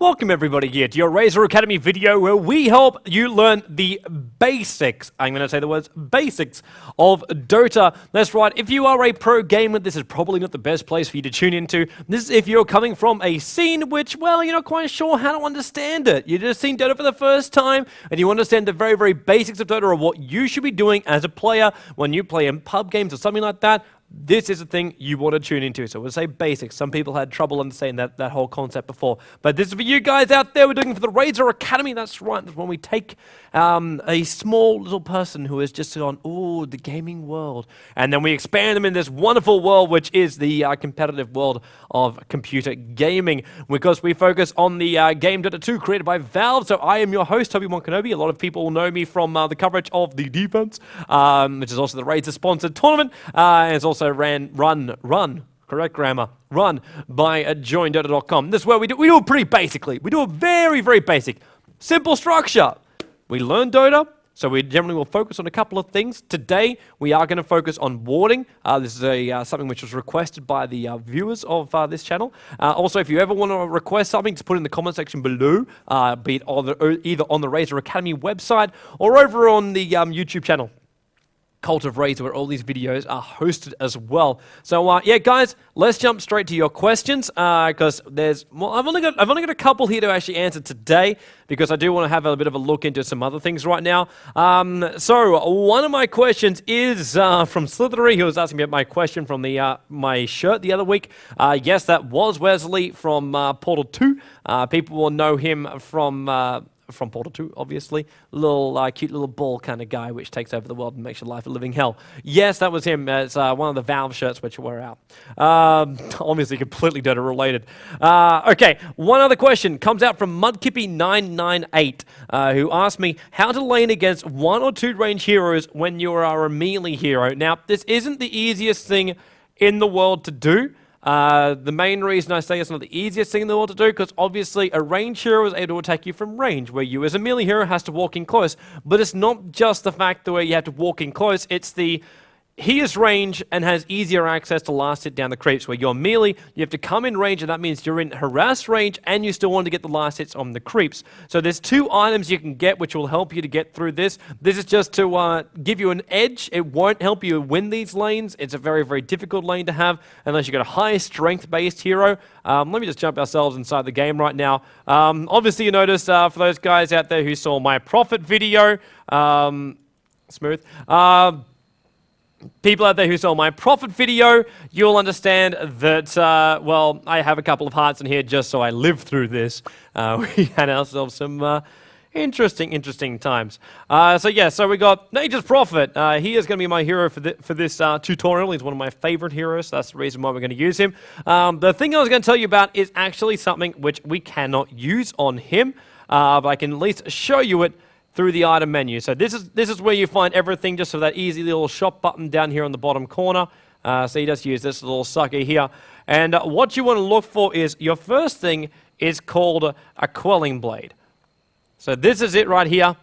Welcome everybody here to your Razer Academy video where we help you learn the basics, I'm going to say the words basics, of Dota. That's right, if you are a pro gamer, this is probably not the best place for you to tune into. This is if you're coming from a scene which, well, you're not quite sure how to understand it. You've just seen Dota for the first time and you understand the very, very basics of Dota or what you should be doing as a player when you play in pub games or something like that. This is the thing you want to tune into. So we'll say basics. Some people had trouble understanding that whole concept before. But this is for you guys out there. We're doing it for the Razer Academy. That's right. That's when we take a small little person who has just gone, ooh, the gaming world. And then we expand them in this wonderful world, which is the competitive world of computer gaming. Because we focus on the game Dota 2 created by Valve. So I am your host, TobiWanKenobi. A lot of people will know me from the coverage of the defense, which is also the Razer-sponsored tournament. And it's also run by JoinDOTA.com. This is where we do it pretty basically. We do it very, very basic. Simple structure. We learn Dota, so we generally will focus on a couple of things. Today, we are going to focus on warding. This is something which was requested by the viewers of this channel. Also, if you ever want to request something, just put it in the comment section below, be it either on the Razer Academy website or over on the YouTube channel, Cult of Razer, where all these videos are hosted as well. So yeah, guys, let's jump straight to your questions because there's well, I've only got a couple here to actually answer today because I do want to have a bit of a look into some other things right now. So one of my questions is from Slithery, who was asking me about my question from the my shirt the other week. Yes, that was Wesley from Portal 2. People will know him from Portal 2, obviously. Little, cute little ball kind of guy which takes over the world and makes your life a living hell. Yes, that was him. It's one of the Valve shirts which wear out. Obviously completely Dota related. Okay, one other question comes out from Mudkippy998, who asked me how to lane against 1 or 2 range heroes when you are a melee hero. Now, this isn't the easiest thing in the world to do. The main reason I say it's not the easiest thing in the world to do, because obviously a range hero is able to attack you from range, where you as a melee hero has to walk in close. But it's not just the fact that where you have to walk in close, it's he is range and has easier access to last hit down the creeps, where you're melee, you have to come in range, and that means you're in harass range, and you still want to get the last hits on the creeps. So there's 2 items you can get which will help you to get through this. This is just to give you an edge. It won't help you win these lanes. It's a very, very difficult lane to have unless you've got a high strength-based hero. Let me just jump ourselves inside the game right now. Obviously, you notice for those guys out there who saw my profit video, smooth. People out there who saw my profit video, you'll understand that, well, I have a couple of hearts in here just so I live through this. We had ourselves some interesting times. So yeah, so we got Nature's Prophet. He is going to be my hero for this tutorial. He's one of my favorite heroes. So that's the reason why we're going to use him. The thing I was going to tell you about is actually something which we cannot use on him, but I can at least show you it through the item menu. So this is where you find everything, just for that easy little shop button down here on the bottom corner. So you just use this little sucker here. And what you want to look for is, your first thing is called a Quelling Blade. So this is it right here.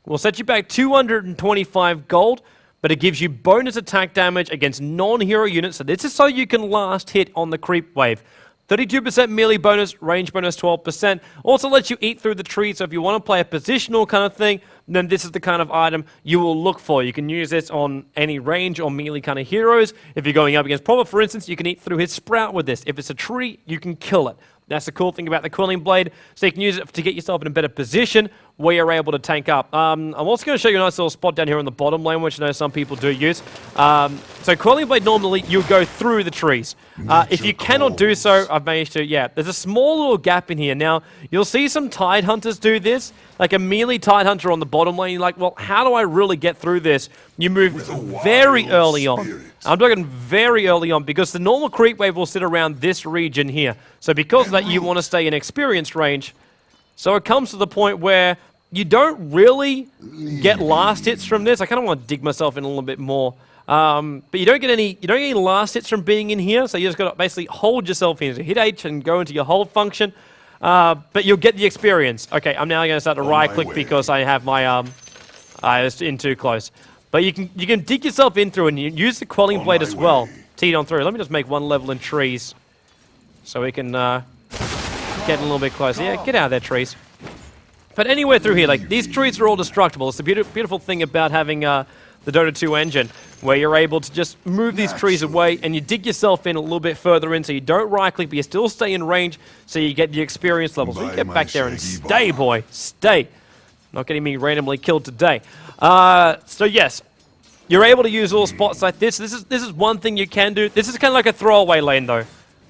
We'll set you back 225 gold, but it gives you bonus attack damage against non-hero units. So this is so you can last hit on the creep wave. 32% melee bonus, range bonus 12%. Also lets you eat through the tree, so if you want to play a positional kind of thing, then this is the kind of item you will look for. You can use this on any range or melee kind of heroes. If you're going up against Prophet, for instance, you can eat through his sprout with this. If it's a tree, you can kill it. That's the cool thing about the Quelling Blade, so you can use it to get yourself in a better position where you're able to tank up. I'm also going to show you a nice little spot down here on the bottom lane, which I know some people do use. So Quelling Blade, normally you go through the trees. If you cannot do so, I've managed to, yeah, there's a small little gap in here. Now, you'll see some Tide Hunters do this, like a melee Tide Hunter on the bottom lane. You're like, well, how do I really get through this? You move very early on. I'm talking very early on, because the normal creep wave will sit around this region here. So because of that, you want to stay in experienced range. So it comes to the point where you don't really get last hits from this. I kind of want to dig myself in a little bit more. But you don't get any last hits from being in here. So you just got to basically hold yourself in. So hit H and go into your hold function. But you'll get the experience. Okay, I'm now going to start to right click because I have my I was in too close. But you can dig yourself in through and you use the Quelling Blade as well to eat on through. Let me just make one level in trees so we can getting a little bit closer. Yeah, get out of there, trees. But anywhere through here, like, these trees are all destructible. It's the beautiful thing about having the Dota 2 engine, where you're able to just move these trees away and you dig yourself in a little bit further in, so you don't right-click, but you still stay in range, so you get the experience levels. So you get back there and stay, boy. Stay. Not getting me randomly killed today. So yes, you're able to use all spots like this. This is one thing you can do. This is kind of like a throwaway lane, though.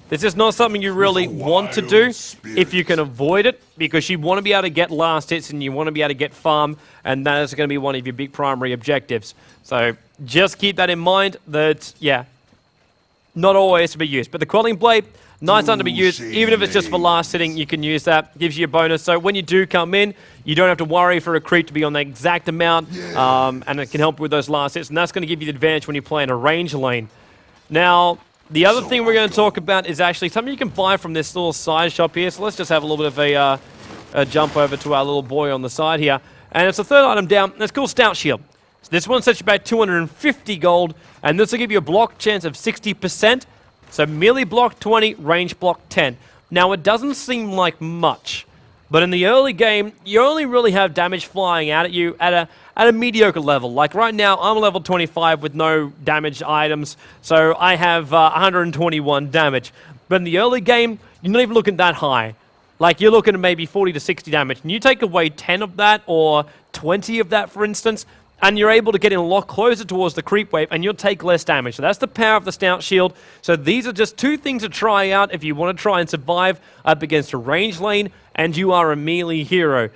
This is not something you really want to do if you can avoid it, because you want to be able to get last hits and you want to be able to get farm, and that is going to be one of your big primary objectives. So just keep that in mind that, yeah, not always to be used. But the Quelling Blade, nice time to be used. Even if it's just for last hitting, you can use that. Gives you a bonus. So when you do come in, you don't have to worry for a creep to be on the exact amount, and it can help with those last hits. And that's going to give you the advantage when you play in a range lane. Now, the other thing we're going to talk about is actually something you can buy from this little side shop here. So let's just have a little bit of a jump over to our little boy on the side here. And it's the third item down. It's called Stout Shield. So this one sets you back 250 gold, and this will give you a block chance of 60%. So melee block 20, range block 10. Now, it doesn't seem like much, but in the early game, you only really have damage flying out at you at a mediocre level. Like right now, I'm level 25 with no damage items, so I have 121 damage. But in the early game, you're not even looking that high. Like, you're looking at maybe 40 to 60 damage, and you take away 10 of that, or 20 of that, for instance, and you're able to get in a lot closer towards the creep wave, and you'll take less damage. So that's the power of the Stout Shield. So these are just two things to try out if you want to try and survive up against a range lane, and you are a melee hero.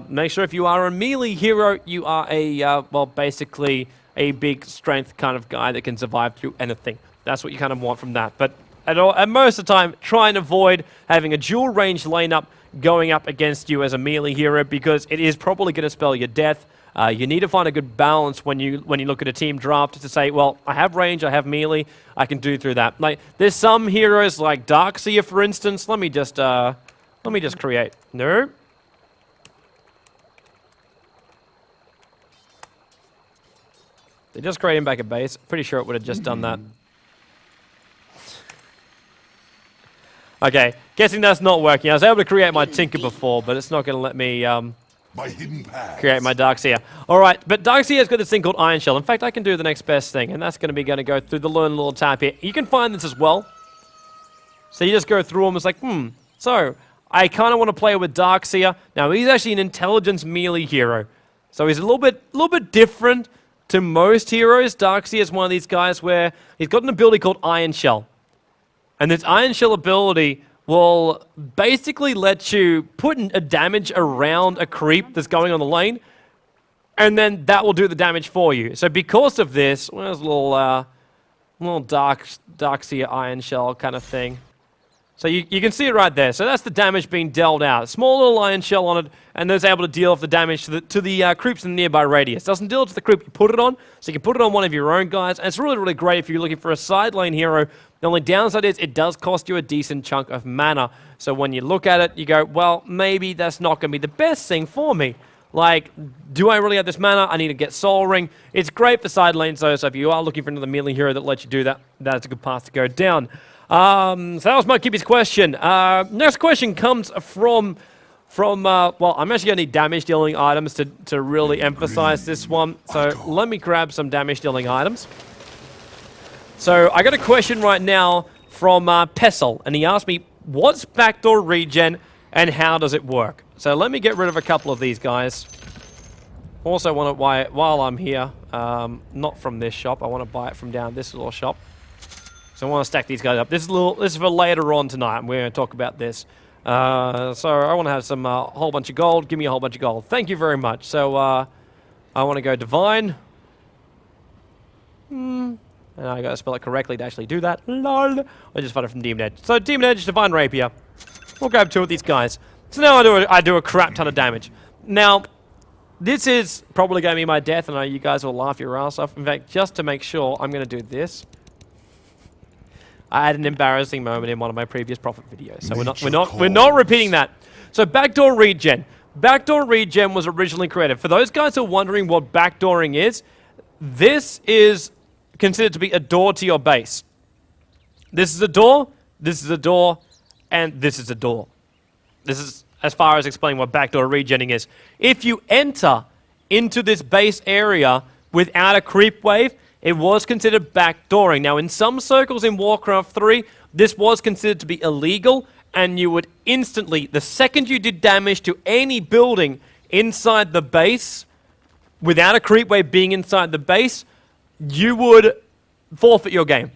Make sure if you are a melee hero, you are a, well, basically a big strength kind of guy that can survive through anything. That's what you kind of want from that. But at most of the time, try and avoid having a dual range lane up going up against you as a melee hero, because it is probably going to spell your death. You need to find a good balance when you look at a team draft to say, well, I have range, I have melee, I can do through that. Like, there's some heroes like Darkseer, for instance. Let me just create. No. They just created back a base. Pretty sure it would have just done that. Okay, guessing that's not working. I was able to create my Tinker before, but it's not going to let me create my Darkseer. All right, but Darkseer's got this thing called Iron Shell. In fact, I can do the next best thing, and that's going to go through the Learn little tab here. You can find this as well. So you just go through them. It's like, so I kind of want to play with Darkseer. Now, he's actually an intelligence melee hero. So he's a little bit different to most heroes. Darkseer is one of these guys where he's got an ability called Iron Shell. And this Iron Shell ability will basically let you put a damage around a creep that's going on the lane, and then that will do the damage for you. So because of this, where's a little Darkseer Iron Shell kind of thing. So you can see it right there. So that's the damage being dealt out. Small little Iron Shell on it, and then it's able to deal off the damage to the creeps in the nearby radius. Doesn't deal it to the creep you put it on, so you can put it on one of your own guys. And it's really, really great if you're looking for a side lane hero. The only downside is it does cost you a decent chunk of mana. So when you look at it, you go, well, maybe that's not going to be the best thing for me. Like, do I really have this mana? I need to get Soul Ring. It's great for side lanes, though, so if you are looking for another melee hero that lets you do that, that's a good path to go down. So that was my Kibby's question. Next question comes from well, I'm actually going to need damage dealing items to really emphasize this one. So let me grab some damage dealing items. So I got a question right now from Pessel, and he asked me, what's backdoor regen and how does it work? So let me get rid of a couple of these guys. Also want to buy it while I'm here, not from this shop. I want to buy it from down this little shop. So I want to stack these guys up. This is for later on tonight, and we're going to talk about this. So I want to have some whole bunch of gold. Give me a whole bunch of gold. Thank you very much. So I want to go divine. And I got to spell it correctly to actually do that. Lol. I just found it from Demon Edge. So Demon Edge, Divine Rapier. We'll grab two of these guys. So now I do a crap ton of damage. Now, this is probably going to be my death, and I know you guys will laugh your ass off. In fact, just to make sure, I'm going to do this. I had an embarrassing moment in one of my previous Prophet videos, so we're not repeating that. So backdoor regen. Backdoor regen was originally created. For those guys who are wondering what backdooring is, this is considered to be a door to your base. This is a door, and this is a door. this is as far as explaining what backdoor regenning is. If you enter into this base area without a creep wave, it was considered backdooring. Now, in some circles in Warcraft 3, this was considered to be illegal, and you would instantly, the second you did damage to any building inside the base, without a creep wave being inside the base, you would forfeit your game.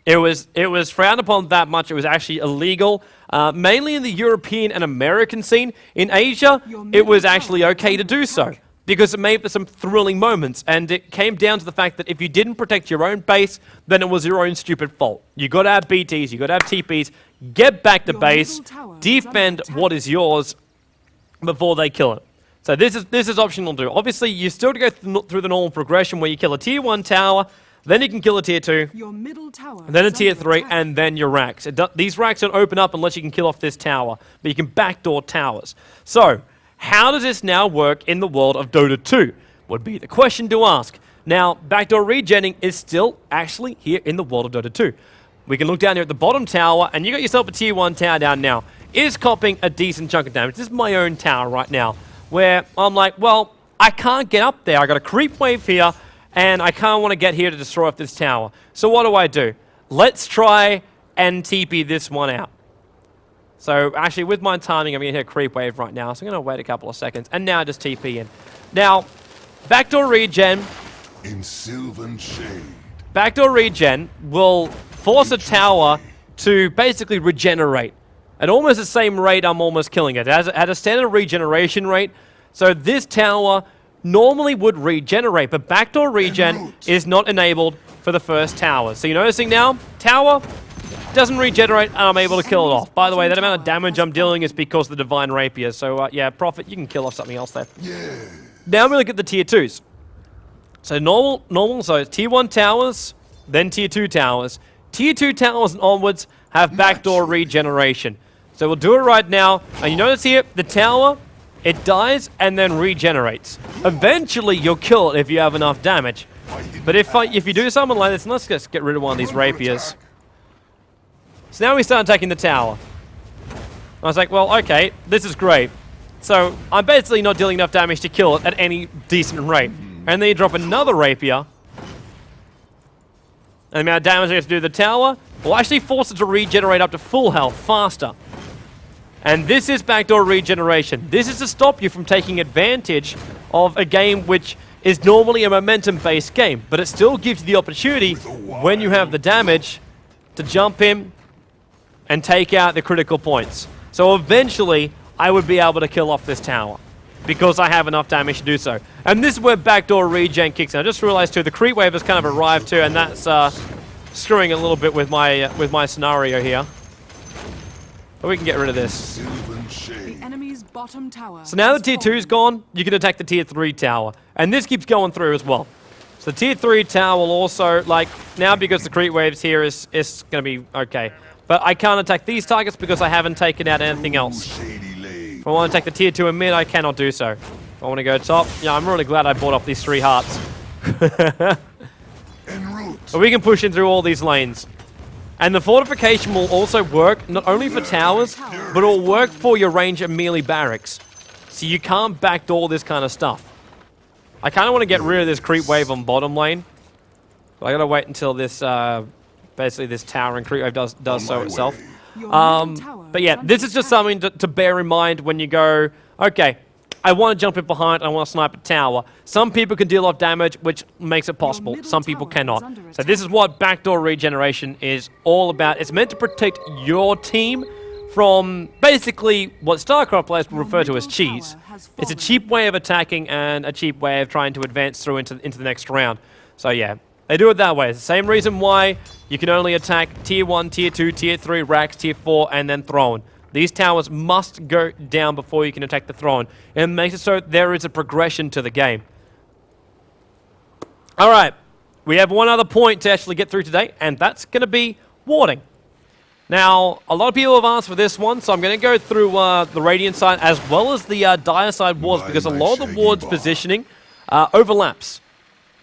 It was frowned upon that much. It was actually illegal, mainly in the European and American scene. In Asia, it was actually okay to do so, because it made for some thrilling moments, and it came down to the fact that if you didn't protect your own base, then it was your own stupid fault. You got to have BTs, you got to have TPs, get back to base, defend what is yours before they kill it. So this is optional to do. Obviously, you still have to go through the normal progression where you kill a tier 1 tower, then you can kill a tier 2, your middle tower then a tier 3, and then your racks. These racks don't open up unless you can kill off this tower, but you can backdoor towers. So, how does this now work in the world of Dota 2? Would be the question to ask. Now, backdoor regenning is still actually here in the world of Dota 2. We can look down here at the bottom tower, and you got yourself a tier 1 tower down now. Is copping a decent chunk of damage. This is my own tower right now, where I'm like, well, I can't get up there. I got a creep wave here, and I can't want to get here to destroy off this tower. So what do? Let's try and TP this one out. So actually, with my timing, I'm going to hit a creep wave right now. So I'm going to wait a couple of seconds, and now just TP in. Now, backdoor regen. In sylvan shade. Backdoor regen will force a tower to basically regenerate. At almost the same rate I'm almost killing it. It has a standard regeneration rate. So this tower normally would regenerate, but backdoor regen is not enabled for the first tower. So you're noticing now, tower doesn't regenerate, and I'm able to kill it off. By the way, that amount of damage I'm dealing is because of the Divine Rapier. So yeah, Prophet, you can kill off something else there. Yeah. Now we look at the tier 2s. So normal, so tier 1 towers, then tier 2 towers. Tier 2 towers and onwards have backdoor regeneration. So we'll do it right now. And you notice here, the tower, it dies and then regenerates. Eventually, you'll kill it if you have enough damage. But if you do something like this, let's just get rid of one of these rapiers. So now we start attacking the tower. I was like, well, okay, this is great. So I'm basically not dealing enough damage to kill it at any decent rate. And then you drop another rapier. And the amount of damage I have to do to the tower will actually force it to regenerate up to full health faster. And this is backdoor regeneration. This is to stop you from taking advantage of a game which is normally a momentum-based game, but it still gives you the opportunity, when you have the damage, to jump in and take out the critical points. So eventually, I would be able to kill off this tower, because I have enough damage to do so. And this is where backdoor regen kicks in. I just realized too, the creep wave has kind of arrived too, and that's screwing a little bit with my scenario here. But we can get rid of this. The enemy's bottom tower. So now the tier 2's gone, you can attack the tier 3 tower. And this keeps going through as well. So the tier 3 tower will also, like, now because the creep waves here is going to be okay. But I can't attack these targets because I haven't taken out anything else. If I want to attack the tier 2 in mid, I cannot do so. If I want to go top, yeah, I'm really glad I bought off these 3 hearts. But we can push in through all these lanes. And the fortification will also work not only for towers, but it will work for your range and melee barracks. So you can't backdoor this kind of stuff. I kind of want to get rid of this creep wave on bottom lane. But I gotta wait until this, basically this tower and creep wave does so itself. But yeah, this is just something to bear in mind when you go, okay, I want to jump in behind, I want to snipe a tower. Some people can deal off damage, which makes it possible. Some people cannot. So this is what backdoor regeneration is all about. It's meant to protect your team from basically what StarCraft players will refer to as cheese. It's a cheap way of attacking and a cheap way of trying to advance through into the next round. So yeah, they do it that way. It's the same reason why you can only attack tier 1, tier 2, tier 3, racks, tier 4, and then throne. These towers must go down before you can attack the throne. And it makes it so there is a progression to the game. Alright, we have one other point to actually get through today, and that's going to be warding. Now, a lot of people have asked for this one, so I'm going to go through the Radiant side as well as the Dire side wards, because a lot of the wards positioning overlaps.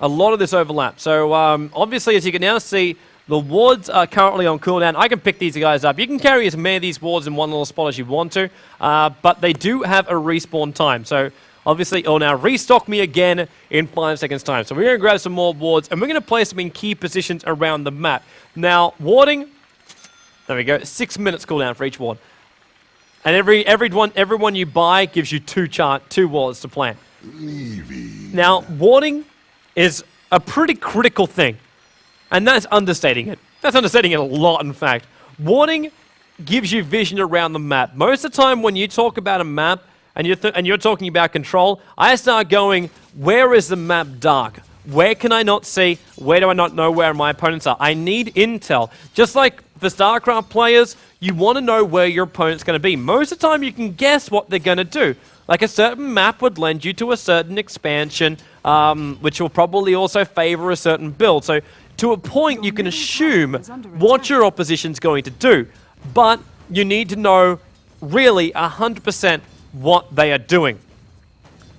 A lot of this overlaps. So, obviously, as you can now see, The wards are currently on cooldown. I can pick these guys up. You can carry as many of these wards in one little spot as you want to, but they do have a respawn time. So obviously, it'll now restock me again in 5 seconds time. So we're going to grab some more wards, and we're going to place them in key positions around the map. Now, warding, there we go, 6 minutes cooldown for each ward. And everyone you buy gives you two wards to plant. Now, warding is a pretty critical thing. And that's understating it. That's understating it a lot, in fact. Warding gives you vision around the map. Most of the time when you talk about a map and you're talking about control, I start going, where is the map dark? Where can I not see? Where do I not know where my opponents are? I need intel. Just like the StarCraft players, you want to know where your opponent's going to be. Most of the time you can guess what they're going to do. Like a certain map would lend you to a certain expansion, which will probably also favor a certain build. So to a point, you can assume what your opposition's going to do, but you need to know really 100% what they are doing.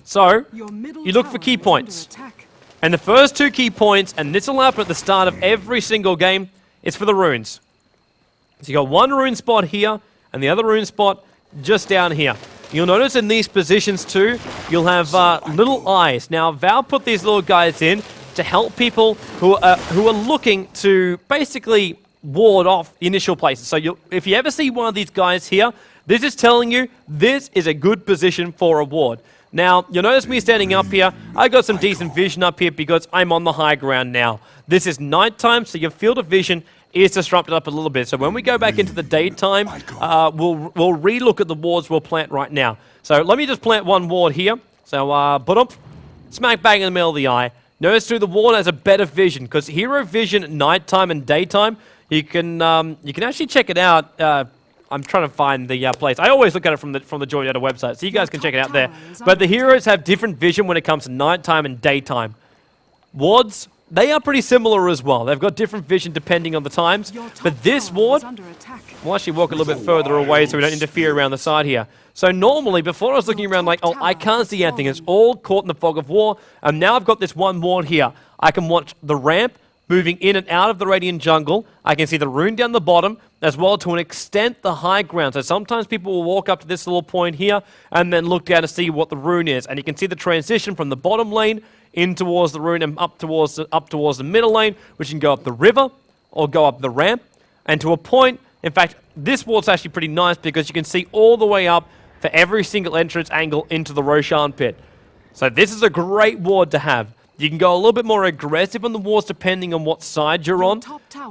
So you look for key points. And the first 2 key points, and this will happen at the start of every single game, is for the runes. So you got one rune spot here, and the other rune spot just down here. You'll notice in these positions too, you'll have little eyes. Now, Val put these little guys in to help people who are looking to basically ward off the initial places. So if you ever see one of these guys here, this is telling you this is a good position for a ward. Now, you'll notice me standing up here. I got some decent vision up here because I'm on the high ground now. This is nighttime, so your field of vision is disrupted up a little bit. So when we go back into the daytime, we'll re-look at the wards we'll plant right now. So let me just plant one ward here. So, smack bang in the middle of the eye. Notice through the ward has a better vision, because hero vision at nighttime and daytime, you can actually check it out. I'm trying to find the place. I always look at it from the DOTA website, so you guys can check it out there. But the heroes have different vision when it comes to nighttime and daytime. Wards, they are pretty similar as well. They've got different vision depending on the times. But this ward, we'll actually walk a little bit further away so we don't interfere around the side here. So normally, before I was looking around like, oh, I can't see anything. It's all caught in the fog of war. And now I've got this one ward here. I can watch the ramp moving in and out of the Radiant jungle. I can see the rune down the bottom, as well to an extent the high ground. So sometimes people will walk up to this little point here and then look down to see what the rune is. And you can see the transition from the bottom lane in towards the rune and up towards the middle lane, which can go up the river or go up the ramp. And to a point, in fact, this ward's actually pretty nice because you can see all the way up for every single entrance angle into the Roshan pit. So this is a great ward to have. You can go a little bit more aggressive on the wards depending on what side you're on.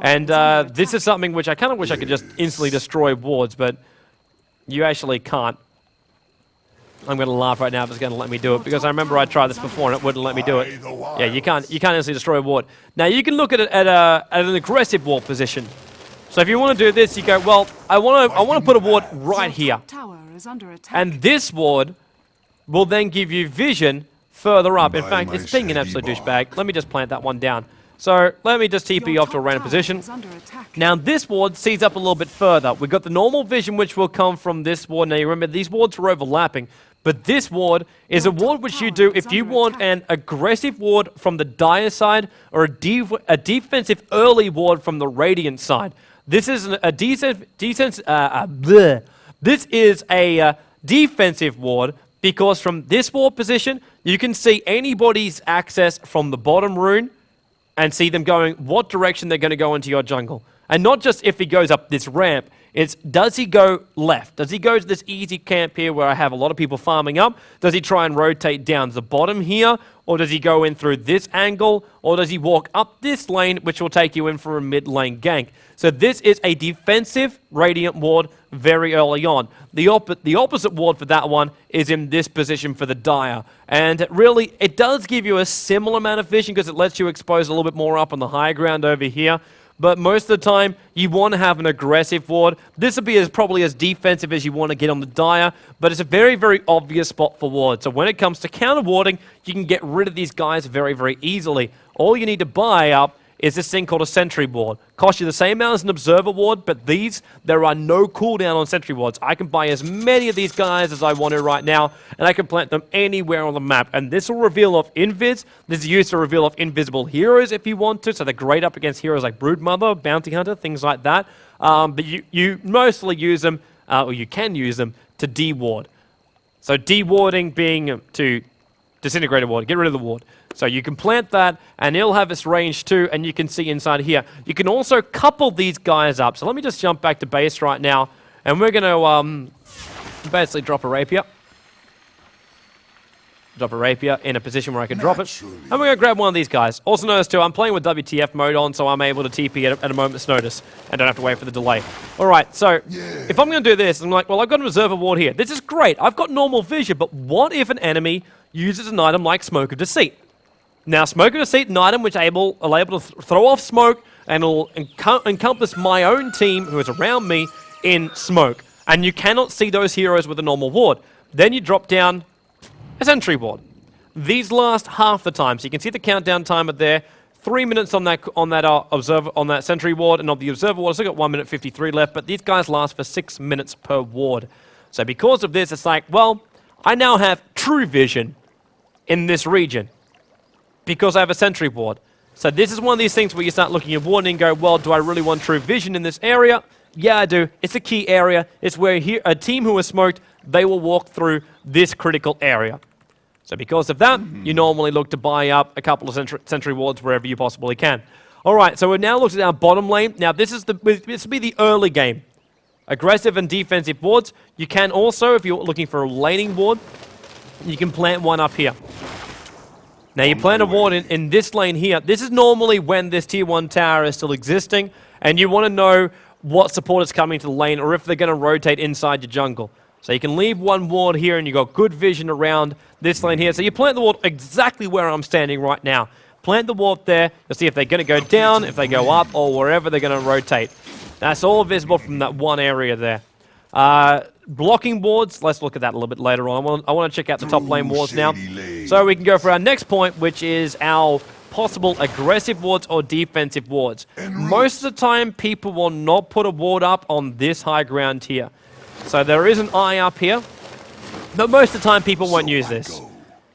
And this is something which I kind of wish I could just instantly destroy wards, but you actually can't. I'm going to laugh right now if it's going to let me do it, because I remember I tried this before and it wouldn't let me do it. Yeah, you can't instantly destroy a ward. Now you can look at it at an aggressive ward position. So if you want to do this, you go, well, I want to put a ward right here. And this ward will then give you vision further up. In fact, it's being an absolute douchebag. Let me just plant that one down. So let me just TP off to a random position. Now this ward sees up a little bit further. We've got the normal vision which will come from this ward. Now you remember these wards are overlapping, but this ward is a ward which you do if you want an aggressive ward from the Dire side or a defensive early ward from the Radiant side. This is a defensive ward, because from this ward position, you can see anybody's access from the bottom rune and see them going what direction they're going to go into your jungle. And not just if he goes up this ramp, it's does he go left? Does he go to this easy camp here where I have a lot of people farming up? Does he try and rotate down to the bottom here? Or does he go in through this angle? Or does he walk up this lane, which will take you in for a mid lane gank? So this is a defensive Radiant ward very early on. The opposite ward for that one is in this position for the Dire. And really, it does give you a similar amount of vision because it lets you expose a little bit more up on the high ground over here. But most of the time, you want to have an aggressive ward. This will be probably as defensive as you want to get on the Dire, but it's a very, very obvious spot for ward. So when it comes to counter warding, you can get rid of these guys very, very easily. All you need to buy up is this thing called a sentry ward. Costs you the same amount as an observer ward, but there are no cooldown on sentry wards. I can buy as many of these guys as I want to right now, and I can plant them anywhere on the map. And this will reveal off invis. This is used to reveal off invisible heroes if you want to, so they're great up against heroes like Broodmother, Bounty Hunter, things like that. But you mostly use them, or you can use them, to de-ward. So de-warding being to disintegrate a ward, get rid of the ward. So you can plant that, and it'll have its range too, and you can see inside here. You can also couple these guys up. So let me just jump back to base right now, and we're going to basically drop a rapier. Drop a rapier in a position where I can drop it. And we're going to grab one of these guys. Also notice too, I'm playing with WTF mode on, so I'm able to TP at a moment's notice and don't have to wait for the delay. Alright, so if I'm going to do this, I'm like, well, I've got an observer ward here. This is great. I've got normal vision, but what if an enemy uses an item like Smoke of Deceit? Now, Smoke of Deceit, an item which are able to throw off smoke and will encompass my own team who is around me in smoke. And you cannot see those heroes with a normal ward. Then you drop down a sentry ward. These last half the time, so you can see the countdown timer there. 3 minutes on that sentry ward, and on the observer ward, I've still got 1 minute 53 left. But these guys last for 6 minutes per ward. So because of this, it's like, well, I now have true vision in this region because I have a sentry ward. So this is one of these things where you start looking at warding and go, well, do I really want true vision in this area? Yeah, I do. It's a key area. It's where a team who is smoked, they will walk through this critical area. So because of that, you normally look to buy up a couple of sentry wards wherever you possibly can. All right, so we've now looked at our bottom lane. Now this will be the early game. Aggressive and defensive wards. You can also, if you're looking for a laning ward, you can plant one up here. Now you plant a ward in this lane here. This is normally when this tier 1 tower is still existing, and you want to know what support is coming to the lane or if they're going to rotate inside your jungle. So you can leave one ward here and you've got good vision around this lane here. So you plant the ward exactly where I'm standing right now. Plant the ward there. You'll see if they're going to go down, if they go up, or wherever they're going to rotate. That's all visible from that one area there. Blocking wards, let's look at that a little bit later on. I want to check out the top lane wards now. So we can go for our next point, which is our possible aggressive wards or defensive wards. Most of the time, people will not put a ward up on this high ground here. So there is an eye up here, but most of the time people won't use this.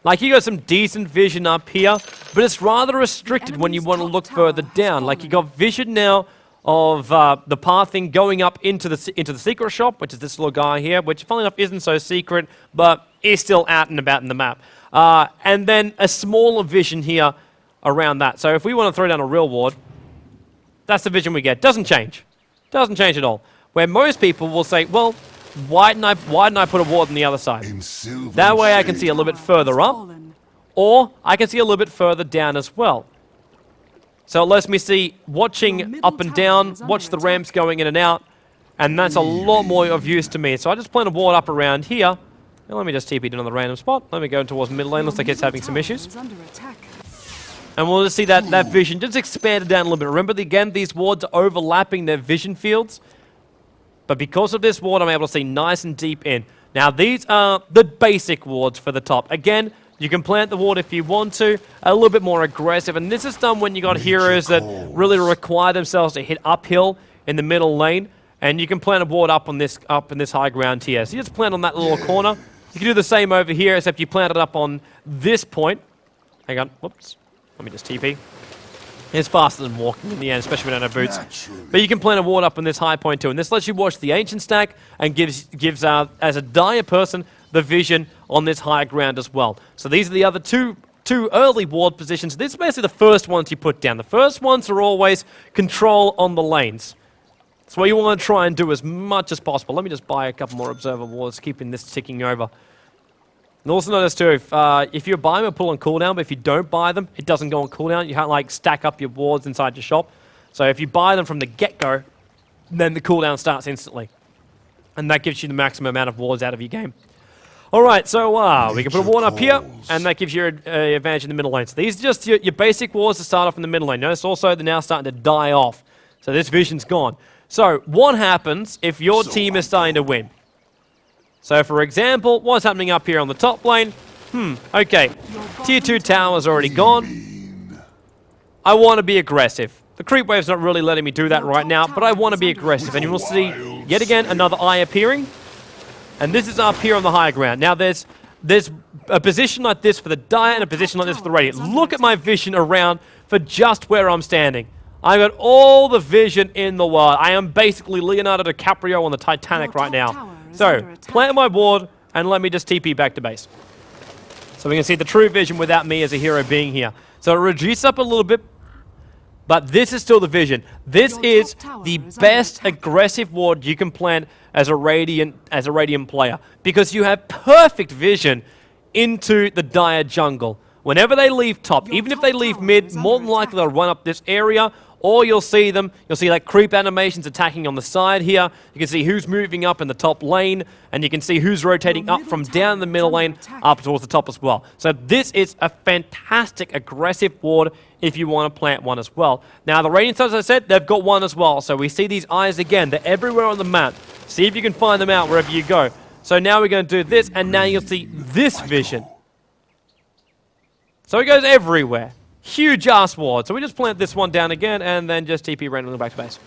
Like, you got some decent vision up here, but it's rather restricted when you want to look further down. Like, you got vision now of the pathing going up into the secret shop, which is this little guy here, which funnily enough isn't so secret, but is still out and about in the map. And then a smaller vision here around that. So if we want to throw down a real ward, that's the vision we get. Doesn't change. Doesn't change at all. Where most people will say, well, why didn't I put a ward on the other side? That way I can see a little bit further up, or I can see a little bit further down as well. So it lets me see watching up and down, watch the ramps going in and out, and that's a lot more of use to me. So I just plant a ward up around here. Now let me just TP it in another random spot. Let me go towards mid lane. Looks like it's having some issues. And we'll just see that vision just expanded down a little bit. Remember, again, these wards are overlapping their vision fields. But because of this ward, I'm able to see nice and deep in. Now, these are the basic wards for the top. Again, you can plant the ward if you want to, a little bit more aggressive. And this is done when you got heroes that really require themselves to hit uphill in the middle lane. And you can plant a ward up in this high ground here. So you just plant on that little corner. You can do the same over here, except you plant it up on this point. Hang on, whoops. Let me just TP. It's faster than walking in the end, especially when you don't have boots. But you can plant a ward up on this high point too. And this lets you watch the ancient stack and gives as a dire person, the vision on this high ground as well. So these are the other two early ward positions. This is basically the first ones you put down. The first ones are always control on the lanes. That's what you want to try and do as much as possible. Let me just buy a couple more observer wards, keeping this ticking over. And also notice too, if you buy them, it'll pull on cooldown, but if you don't buy them, it doesn't go on cooldown. You can't like stack up your wards inside your shop. So if you buy them from the get-go, then the cooldown starts instantly. And that gives you the maximum amount of wards out of your game. Alright, so we can put a ward up here, and that gives you an advantage in the middle lane. So these are just your basic wards to start off in the middle lane. Notice also they're now starting to die off. So this vision's gone. So what happens if your team is starting to win? So, for example, what's happening up here on the top lane? Okay, tier 2 tower's already gone. I want to be aggressive. The creep wave's not really letting me do that right now, but I want to be aggressive. And you will see, yet again, another eye appearing. And this is up here on the higher ground. Now, there's a position like this for the Dire and a position like this for the Radiant. Look at my vision around for just where I'm standing. I've got all the vision in the world. I am basically Leonardo DiCaprio on the Titanic right now. So, plant my ward, and let me just TP back to base. So we can see the true vision without me as a hero being here. So it reduces up a little bit, but this is still the vision. This is the best aggressive ward you can plant as a Radiant player, because you have perfect vision into the Dire jungle. Whenever they leave top, even if they leave mid, more than likely they'll run up this area, or you'll see like creep animations attacking on the side here. You can see who's moving up in the top lane, and you can see who's rotating up from down the middle lane up towards the top as well. So this is a fantastic aggressive ward if you want to plant one as well. Now the Radiants, as I said, they've got one as well. So we see these eyes again. They're everywhere on the map. See if you can find them out wherever you go. So now we're going to do this, and now you'll see this vision. So it goes everywhere. Huge ass ward. So we just plant this one down again and then just TP randomly back to base.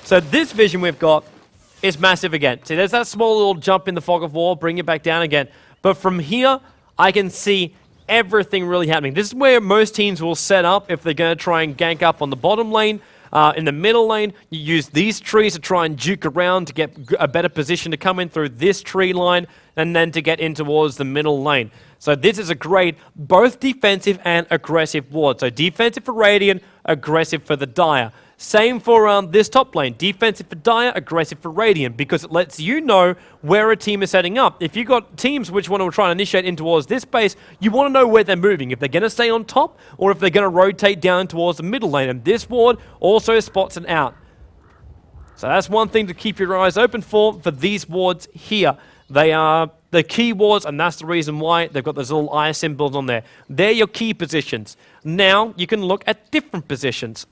So this vision we've got is massive again. See, there's that small little jump in the fog of war, bring it back down again. But from here, I can see everything really happening. This is where most teams will set up if they're going to try and gank up on the bottom lane. In the middle lane, you use these trees to try and juke around to get a better position to come in through this tree line and then to get in towards the middle lane. So this is a great both defensive and aggressive ward. So defensive for Radiant, aggressive for the Dire. Same for this top lane. Defensive for Dire, aggressive for Radiant, because it lets you know where a team is setting up. If you've got teams which want to try and initiate in towards this base, you want to know where they're moving. If they're going to stay on top, or if they're going to rotate down towards the middle lane. And this ward also spots it out. So that's one thing to keep your eyes open for these wards here. They are the key wards, and that's the reason why they've got those little eye symbols on there. They're your key positions. Now, you can look at different positions.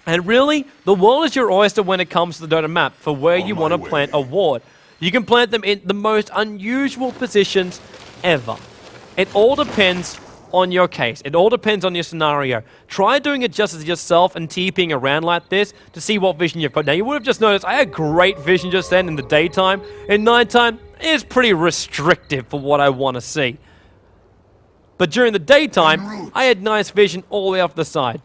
And really, the world is your oyster when it comes to the Dota map for where you want to plant a ward. You can plant them in the most unusual positions ever. It all depends on your case. It all depends on your scenario. Try doing it just as yourself and TPing around like this to see what vision you've got. Now, you would have just noticed I had great vision just then in the daytime. In nighttime, it's pretty restrictive for what I want to see. But during the daytime, I had nice vision all the way off the side.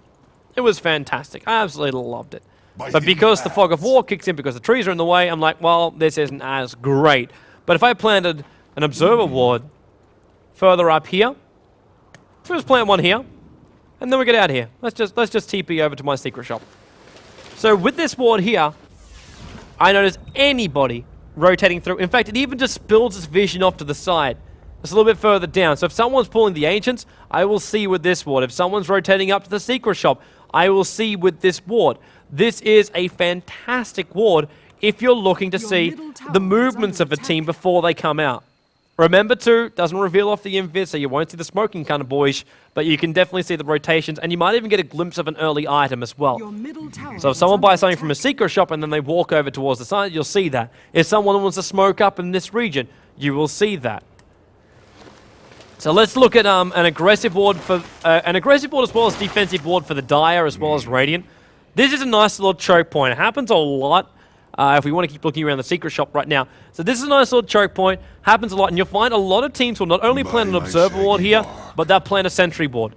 It was fantastic. I absolutely loved it. But because the fog of war kicks in, because the trees are in the way, I'm like, well, this isn't as great. But if I planted an observer ward further up here, let's plant one here, and then we get out of here. Let's just TP over to my secret shop. So with this ward here, I notice anybody rotating through. In fact, it even just builds its vision off to the side. It's a little bit further down. So if someone's pulling the Ancients, I will see with this ward. If someone's rotating up to the secret shop, I will see with this ward. This is a fantastic ward if you're looking to see the movements of a team before they come out. Remember too, doesn't reveal off the invis, so you won't see the smoking kind of boyish, but you can definitely see the rotations, and you might even get a glimpse of an early item as well. So if someone buys something from a secret shop and then they walk over towards the side, you'll see that. If someone wants to smoke up in this region, you will see that. So let's look at an aggressive ward as well as defensive ward for the Dire as well as Radiant. This is a nice little choke point. It happens a lot. If we want to keep looking around the secret shop right now. So this is a nice little choke point. Happens a lot, and you'll find a lot of teams will not only plant an observer ward here, but they'll plant a sentry ward.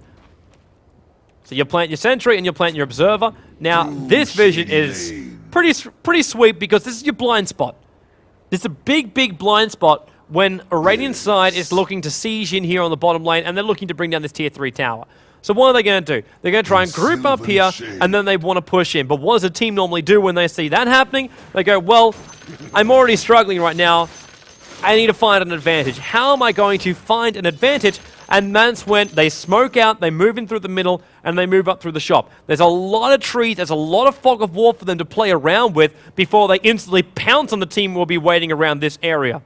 So you plant your sentry and you plant your observer. Now, this vision is pretty sweet because this is your blind spot. This is a big blind spot when a Radiant side is looking to siege in here on the bottom lane, and they're looking to bring down this tier 3 tower. So what are they going to do? They're going to try and group up here, and then they want to push in. But what does a team normally do when they see that happening? They go, well, I'm already struggling right now. I need to find an advantage. How am I going to find an advantage? And that's when they smoke out, they move in through the middle, and they move up through the shop. There's a lot of trees, there's a lot of fog of war for them to play around with before they instantly pounce on the team who will be waiting around this area.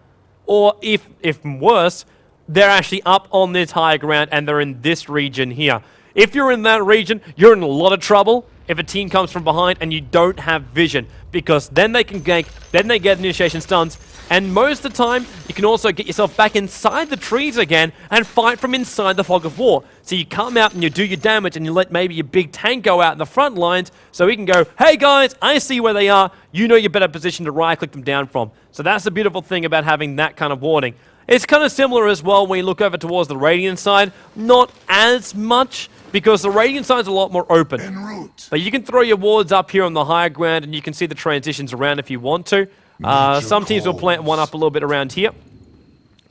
Or if worse, they're actually up on this higher ground and they're in this region here. If you're in that region, you're in a lot of trouble if a team comes from behind and you don't have vision, because then they can gank, then they get initiation stuns, And most of the time, you can also get yourself back inside the trees again and fight from inside the fog of war. So you come out and you do your damage and you let maybe your big tank go out in the front lines so he can go, hey guys, I see where they are. You know you're better positioned to right-click them down from. So that's the beautiful thing about having that kind of warding. It's kind of similar as well when you look over towards the Radiant side. Not as much, because the Radiant side's a lot more open. En route. But you can throw your wards up here on the higher ground and you can see the transitions around if you want to. Some teams will plant one up a little bit around here.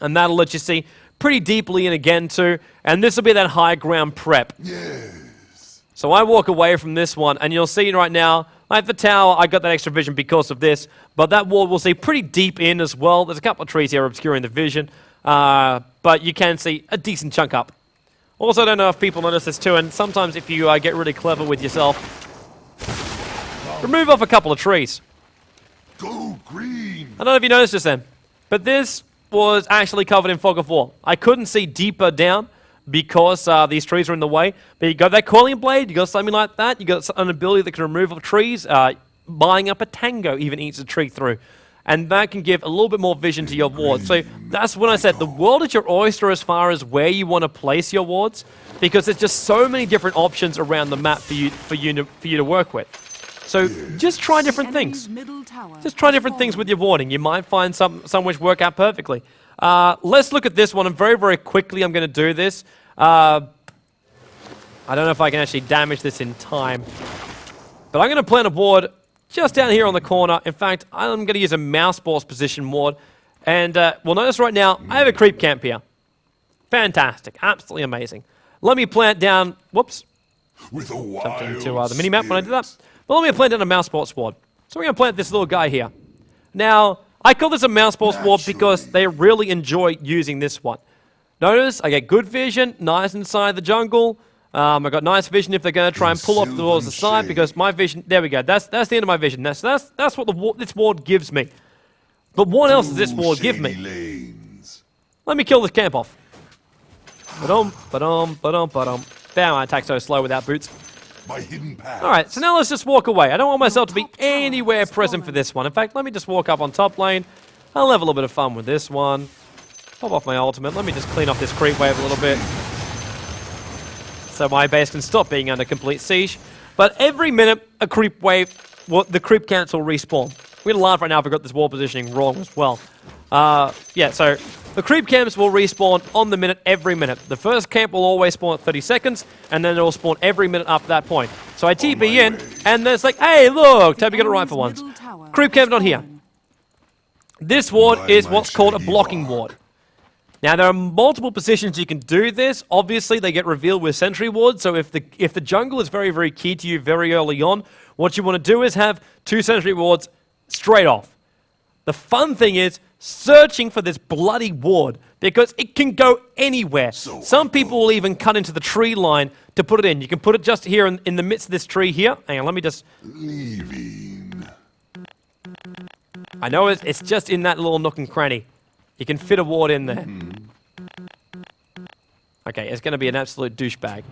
And that'll let you see pretty deeply in again too. And this will be that high ground prep. Yes. So I walk away from this one and you'll see right now, like the tower, I got that extra vision because of this. But that ward we'll see pretty deep in as well. There's a couple of trees here obscuring the vision. But you can see a decent chunk up. Also, I don't know if people notice this too, and sometimes if you get really clever with yourself, remove off a couple of trees. Go green. I don't know if you noticed this then, but this was actually covered in fog of war. I couldn't see deeper down because these trees are in the way, but you got that coiling blade, you got something like that, you got an ability that can remove off trees, buying up a tango even eats a tree through. And that can give a little bit more vision to your ward. So that's when I said the world is your oyster as far as where you want to place your wards, because there's just so many different options around the map for you to work with. So just try different things. Just try different things with your warding. You might find some which work out perfectly. Let's look at this one, and very, very quickly I'm going to do this. I don't know if I can actually damage this in time, but I'm going to plant a ward just down here on the corner. In fact, I'm going to use a mouse balls position ward. And we'll notice right now, I have a creep camp here. Fantastic. Absolutely amazing. Let me plant down... Whoops. With a Jumped wild into the mini-map when I did that. But let me plant down a mouse balls ward. So we're going to plant this little guy here. Now, I call this a mouse balls ward because they really enjoy using this one. Notice, I get good vision, nice inside the jungle. I got nice vision if they're going to try and pull off towards the side, because my vision... There we go. That's the end of my vision. That's what this ward gives me. But what else does this ward give me? Lanes. Let me kill this camp off. Ba-dum, ba-dum, ba-dum, ba-dum. Damn, I attack so slow without boots. By hidden paths. Alright, so now let's just walk away. I don't want myself to be anywhere present for this one. In fact, let me just walk up on top lane. I'll have a little bit of fun with this one. Pop off my ultimate. Let me just clean off this creep wave a little bit, so my base can stop being under complete siege. But every minute, a creep wave, well, the creep counts will respawn. We're gonna laugh right now if I got this wall positioning wrong as well. Yeah, so the creep camps will respawn on the minute, every minute. The first camp will always spawn at 30 seconds, and then it will spawn every minute after that point. So I TP in, and then it's like, hey, look, Toby got it right for once. Creep camp not here. This ward is what's called a blocking ward. Now, there are multiple positions you can do this. Obviously, they get revealed with sentry wards, so if the jungle is very, very key to you very early on, what you want to do is have 2 sentry wards straight off. The fun thing is searching for this bloody ward, because it can go anywhere. Some people will even cut into the tree line to put it in. You can put it just here in the midst of this tree here. Hang on, let me just... Leaving. I know it's just in that little nook and cranny. You can fit a ward in there. Okay, it's going to be an absolute douchebag.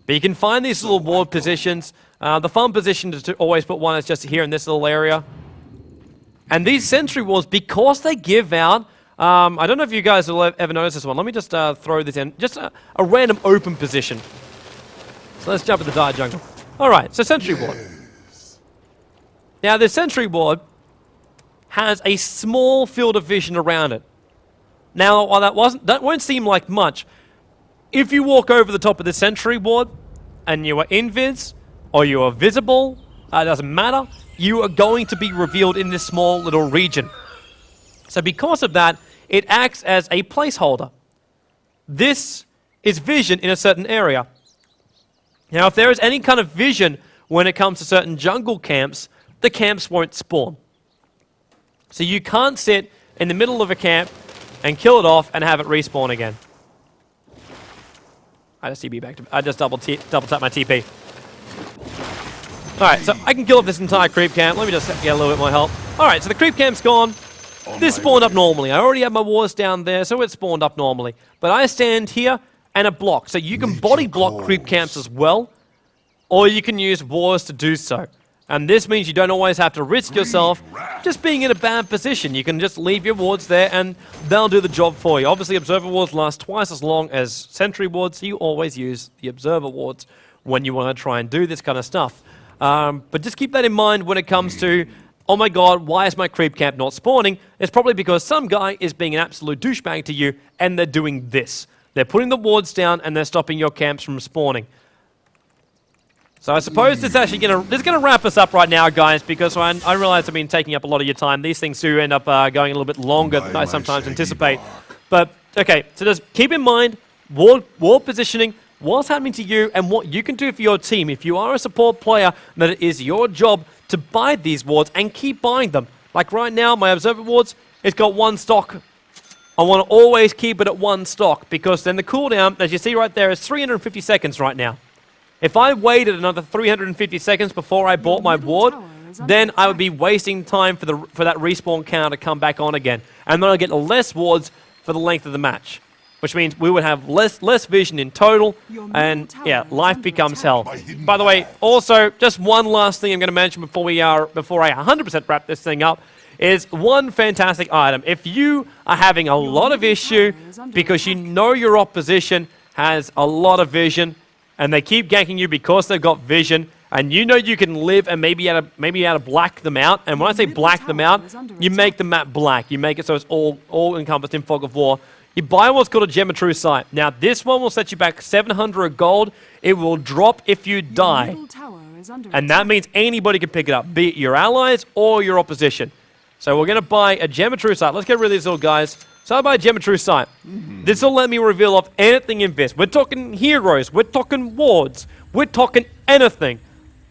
But you can find these little ward positions. The fun position is to always put one that's just here in this little area. And these sentry walls, because they give out... I don't know if you guys will ever notice this one. Let me just throw this in. Just a random open position. So let's jump in the dire jungle. Alright, so sentry ward. Now, the sentry ward has a small field of vision around it. Now, while that won't seem like much, if you walk over the top of the sentry ward and you are invis or you are visible, it doesn't matter, you are going to be revealed in this small little region. So because of that, it acts as a placeholder. This is vision in a certain area. Now, if there is any kind of vision when it comes to certain jungle camps, the camps won't spawn. So you can't sit in the middle of a camp and kill it off and have it respawn again. I just TP back to... I just double tap my TP. Alright, so I can kill off this entire creep camp. Let me just get a little bit more help. Alright, so the creep camp's gone. This spawned up normally. I already have my wars down there, so it spawned up normally. But I stand here and a block. So you can body block creep camps as well, or you can use wars to do so. And this means you don't always have to risk yourself just being in a bad position. You can just leave your wards there and they'll do the job for you. Obviously, observer wards last twice as long as sentry wards, so you always use the observer wards when you want to try and do this kind of stuff. But just keep that in mind when it comes to, oh my god, why is my creep camp not spawning? It's probably because some guy is being an absolute douchebag to you and they're doing this. They're putting the wards down and they're stopping your camps from spawning. So I suppose this is actually gonna wrap us up right now, guys, because I realize I've been taking up a lot of your time. These things do end up going a little bit longer than I sometimes anticipate. But, okay, so just keep in mind ward positioning, what's happening to you, and what you can do for your team. If you are a support player, then it is your job to buy these wards and keep buying them. Like right now, my observer wards, it's got 1 stock. I want to always keep it at 1 stock, because then the cooldown, as you see right there, is 350 seconds right now. If I waited another 350 seconds before I bought my ward, then I would be wasting time for that respawn counter to come back on again. And then I'll get less wards for the length of the match, which means we would have less vision in total, and yeah, life becomes hell. By the way, also, just one last thing I'm going to mention before I 100% wrap this thing up, is one fantastic item. If you are having a lot of issue because you know your opposition has a lot of vision, and they keep ganking you because they've got vision, and you know you can live and maybe you to black them out. And when I say black them out, you make the map black. You make it so it's all encompassed in Fog of War. You buy what's called a Gem of True Sight. Now, this one will set you back 700 gold. It will drop if you die. And that means anybody can pick it up, be it your allies or your opposition. So we're going to buy a Gem of True Sight. Let's get rid of these little guys. So I buy a Gem of True Sight. This will let me reveal off anything in this. We're talking heroes. We're talking wards. We're talking anything.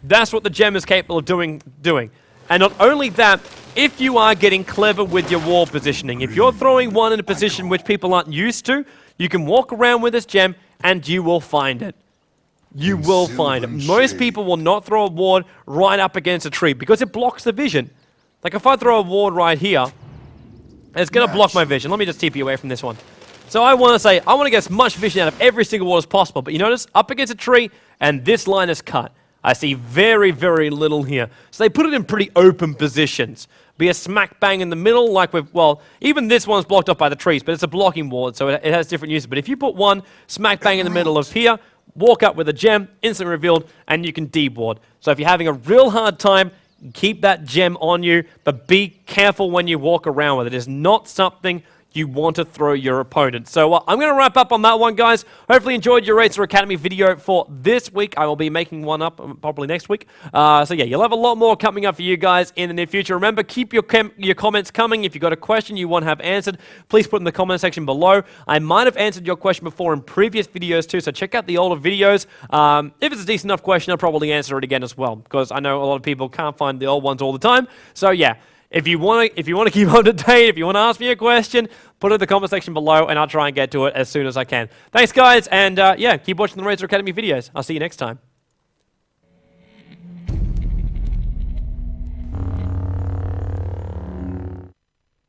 That's what the gem is capable of doing. And not only that, if you are getting clever with your wall positioning, if you're throwing one in a position which people aren't used to, you can walk around with this gem and you will find it. You will find it. Most people will not throw a ward right up against a tree because it blocks the vision. Like if I throw a ward right here, it's going to block my vision. Let me just TP away from this one. So I want to get as much vision out of every single ward as possible. But you notice, up against a tree, and this line is cut. I see very, very little here. So they put it in pretty open positions. Be a smack bang in the middle, like with, well, even this one's blocked off by the trees, but it's a blocking ward, so it has different uses. But if you put one smack bang in the middle of here, walk up with a gem, instantly revealed, and you can deward. So if you're having a real hard time, keep that gem on you, but be careful when you walk around with it. It is not something you want to throw your opponent. So I'm going to wrap up on that one, guys. Hopefully you enjoyed your Razer Academy video for this week. I will be making one up probably next week. So yeah, you'll have a lot more coming up for you guys in the near future. Remember, keep your comments coming. If you've got a question you want to have answered, please put in the comment section below. I might have answered your question before in previous videos too, so check out the older videos. If it's a decent enough question, I'll probably answer it again as well, because I know a lot of people can't find the old ones all the time. So yeah. If you want to keep up to date, if you want to ask me a question, put it in the comment section below, and I'll try and get to it as soon as I can. Thanks, guys, and yeah, keep watching the Razer Academy videos. I'll see you next time.